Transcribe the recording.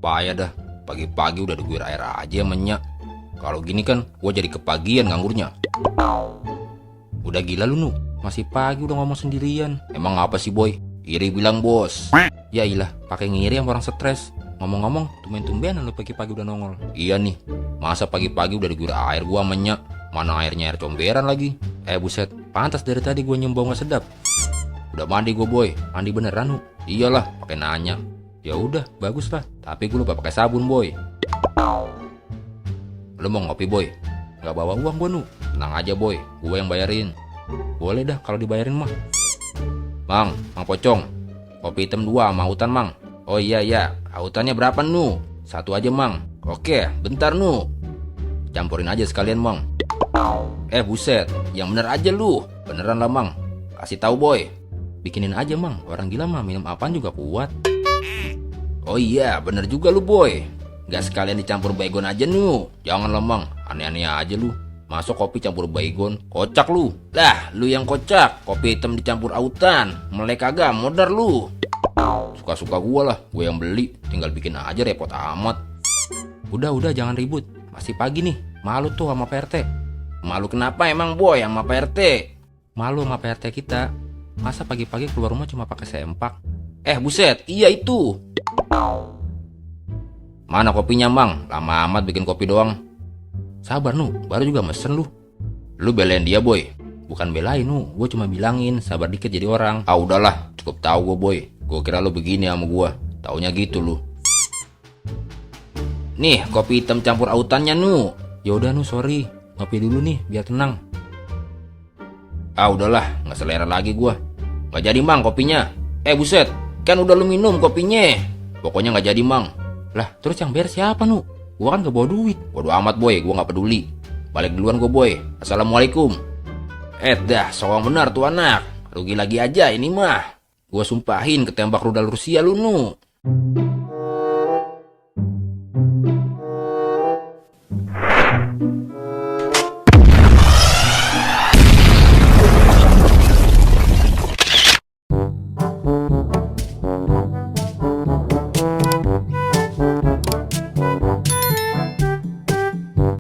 Payah dah, pagi-pagi udah diguyur air aja menyak. Kalau gini kan gua jadi kepagian nganggurnya. Udah gila lu, Nu. Masih pagi udah ngomong sendirian. Emang apa sih, Boy? Iri bilang, Bos. Ya ilah, pakai ngiri sama orang stres. Ngomong-ngomong, tumben-tumbenan lu pagi-pagi udah nongol. Iya nih, masa pagi-pagi udah diguyur air gua menyak. Mana airnya air comberan lagi. Buset, pantas dari tadi gua nyium bau gak sedap. Udah mandi gua, Boy. Mandi beneran, Nu. Iyalah, pakai nanya. Ya udah, bagus lah. Tapi gue lupa pakai sabun, Boy. Lu mau ngopi, Boy? Gak bawa uang gua, Nu. Tenang aja, Boy. Gue yang bayarin. Boleh dah kalau dibayarin mah. Mang Pocong. Kopi hitam 2 sama autan, Mang. Oh iya, autannya berapa, Nu? 1 aja, Mang. Oke, bentar, Nu. Campurin aja sekalian, Mang. Buset, yang bener aja lu. Beneran lah, Mang. Kasih tahu, Boy. Bikinin aja, Mang. Orang gila mah minum apaan juga kuat. Oh iya, bener juga lu, Boy. Gak sekalian dicampur baygon aja, Nu. Jangan lah, Mang. Aneh-aneh aja lu. Masuk kopi campur baygon, kocak lu. Lah, lu yang kocak. Kopi hitam dicampur autan. Melek kagak, modar lu. Suka-suka gua lah, gue yang beli. Tinggal bikin aja, repot amat. Udah, jangan ribut. Masih pagi nih. Malu tuh sama PRT. Malu kenapa emang, Boy, sama PRT? Malu sama PRT kita. Masa pagi-pagi keluar rumah cuma pakai sempak? Buset, iya itu. Mana kopinya, Mang? Lama amat bikin kopi doang. Sabar, Nu. Baru juga mesen lu. Lu belain dia, Boy. Bukan belain, Nu. Gue cuma bilangin sabar dikit jadi orang. Udahlah, cukup tahu gue, Boy. Gue kira lu begini sama gue. Taunya gitu lu. Nih, kopi hitam campur autannya, Nu. Ya udah, Nu, sorry. Ngopi dulu nih biar tenang. Udahlah, nggak selera lagi gue. Nggak jadi, Mang, kopinya. Buset, kan udah lu minum kopinya. Pokoknya nggak jadi, Mang. Lah, terus yang bayar siapa, Nu? Gua kan gak bawa duit. Bodo amat, Boy, gua gak peduli. Balik duluan gua, Boy. Assalamualaikum. Dah, sowang benar tuh anak. Rugi lagi aja ini mah. Gua sumpahin ketembak rudal Rusia lu, Nu.